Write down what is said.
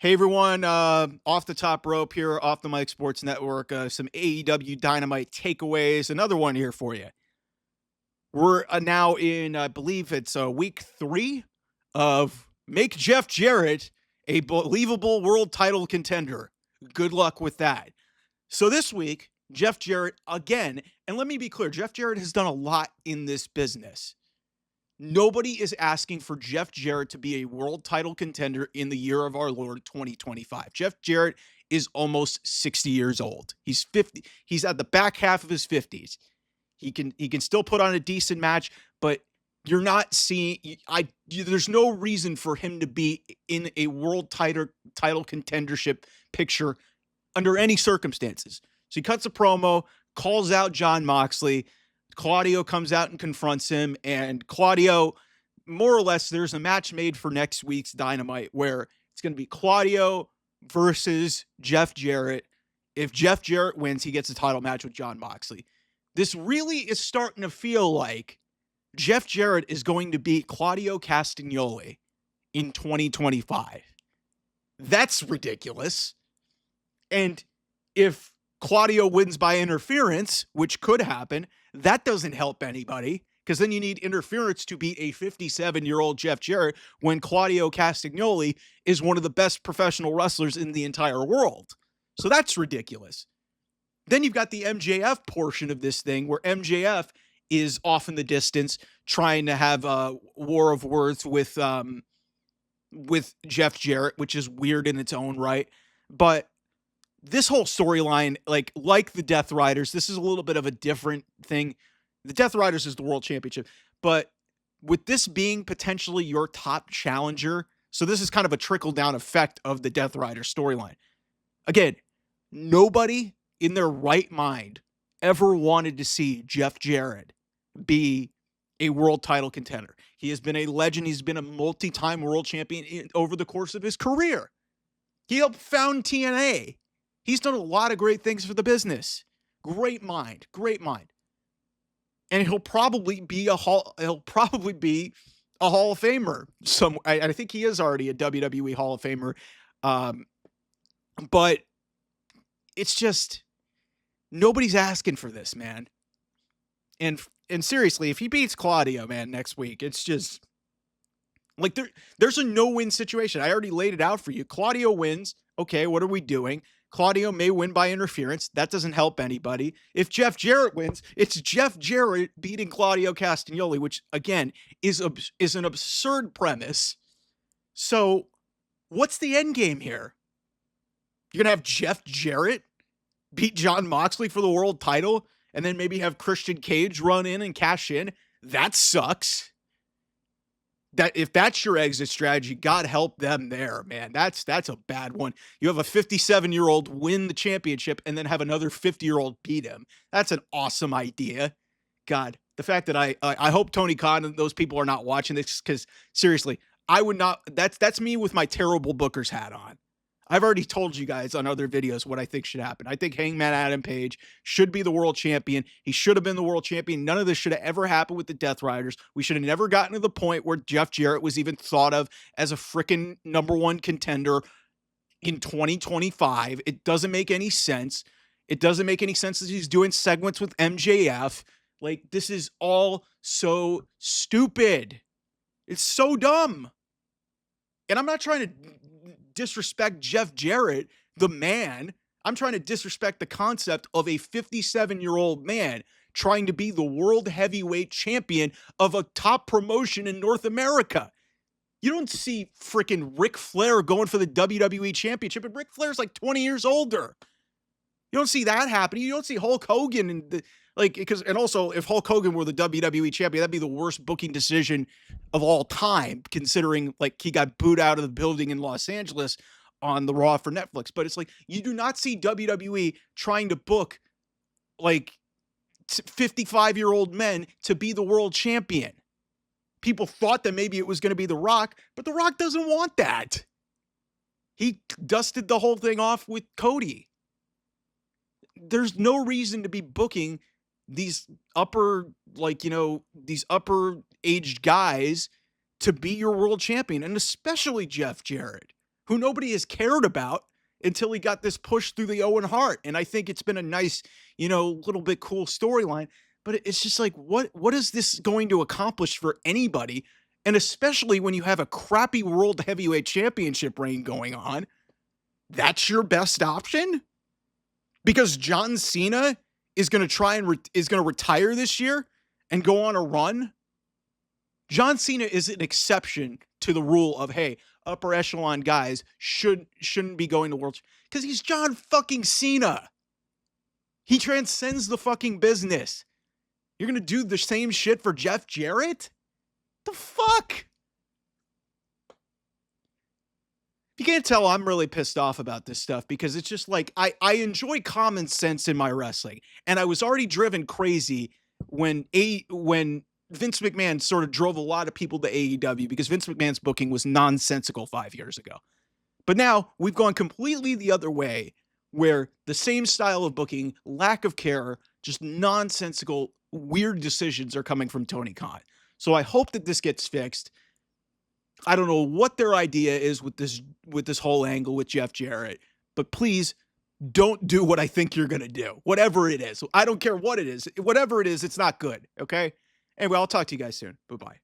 Hey everyone, off the top rope here, off the Mike Sports Network, some AEW Dynamite takeaways. Another one here for you. We're now in, I believe it's week 3 of Make Jeff Jarrett a believable world title contender. Good luck with that. So this week, Jeff Jarrett again, and let me be clear, Jeff Jarrett has done a lot in this business. Nobody is asking for Jeff Jarrett to be a world title contender in the year of our Lord 2025. Jeff Jarrett is almost 60 years old. He's 50. He's at the back half of his 50s. He can still put on a decent match, but you're not seeing there's no reason for him to be in a world title contendership picture under any circumstances. So he cuts a promo, calls out Jon Moxley. Claudio comes out and confronts him, and Claudio, more or less, there's a match made for next week's Dynamite where it's going to be Claudio versus Jeff Jarrett. If Jeff Jarrett wins, he gets a title match with Jon Moxley. This really is starting to feel like Jeff Jarrett is going to beat Claudio Castagnoli in 2025. That's ridiculous. And if Claudio wins by interference, which could happen, that doesn't help anybody, because then you need interference to beat a 57-year-old Jeff Jarrett when Claudio Castagnoli is one of the best professional wrestlers in the entire world. So that's ridiculous. Then you've got the MJF portion of this thing where MJF is off in the distance trying to have a war of words with Jeff Jarrett, which is weird in its own right. But this whole storyline, like the Death Riders, this is a little bit of a different thing. The Death Riders is the World Championship, but with this being potentially your top challenger, so this is kind of a trickle-down effect of the Death Rider storyline. Again, nobody in their right mind ever wanted to see Jeff Jarrett be a world title contender. He has been a legend. He's been a multi-time world champion over the course of his career. He helped found TNA. He's done a lot of great things for the business. Great mind. And he'll probably be a Hall of Famer. I think he is already a WWE Hall of Famer. But it's just nobody's asking for this, man. And seriously, if he beats Claudio, man, next week, it's just like there's a no-win situation. I already laid it out for you. Claudio wins. Okay, what are we doing? Claudio may win by interference. That doesn't help anybody. If Jeff Jarrett wins, it's Jeff Jarrett beating Claudio Castagnoli, which, again, is an absurd premise. So what's the end game here? You're going to have Jeff Jarrett beat Jon Moxley for the world title and then maybe have Christian Cage run in and cash in? That sucks. That if that's your exit strategy, God help them there, man. That's a bad one. You have a 57-year-old win the championship and then have another 50-year-old beat him. That's an awesome idea. God, the fact that I hope Tony Khan and those people are not watching this, because seriously, I would not. That's me with my terrible Booker's hat on. I've already told you guys on other videos what I think should happen. I think Hangman Adam Page should be the world champion. He should have been the world champion. None of this should have ever happened with the Death Riders. We should have never gotten to the point where Jeff Jarrett was even thought of as a freaking #1 contender in 2025. It doesn't make any sense. It doesn't make any sense that he's doing segments with MJF. Like, this is all so stupid. It's so dumb. And I'm not trying to disrespect Jeff Jarrett, the man. I'm trying to disrespect the concept of a 57-year-old man trying to be the world heavyweight champion of a top promotion in North America. You don't see freaking Ric Flair going for the WWE championship, and Ric Flair's like 20 years older. You don't see that happening. You don't see Hulk Hogan and also if Hulk Hogan were the WWE champion, that'd be the worst booking decision of all time, considering like he got booed out of the building in Los Angeles on the Raw for Netflix. But it's like, you do not see WWE trying to book like 55-year-old men to be the world champion. People thought that maybe it was going to be The Rock, but The Rock doesn't want that. He dusted the whole thing off with Cody. There's no reason to be booking these upper aged guys to be your world champion, and especially Jeff Jarrett. who nobody has cared about until he got this push through the Owen Hart. And I think it's been a nice, little bit cool storyline. But it's just like, what is this going to accomplish for anybody? And especially when you have a crappy World Heavyweight Championship reign going on, that's your best option? Because John Cena is going to try and is going to retire this year and go on a run? John Cena is an exception to the rule of, hey, upper echelon guys shouldn't be going to World, because he's John fucking Cena. He transcends the fucking business. You're going to do the same shit for Jeff Jarrett? The fuck? You can't tell I'm really pissed off about this stuff because it's just like I enjoy common sense in my wrestling. And I was already driven crazy when Vince McMahon sort of drove a lot of people to AEW because Vince McMahon's booking was nonsensical 5 years ago. But now we've gone completely the other way, where the same style of booking, lack of care, just nonsensical, weird decisions are coming from Tony Khan. So I hope that this gets fixed. I don't know what their idea is with this whole angle with Jeff Jarrett, but please don't do what I think you're going to do. Whatever it is. I don't care what it is. Whatever it is, it's not good. Okay? Anyway, I'll talk to you guys soon. Bye-bye.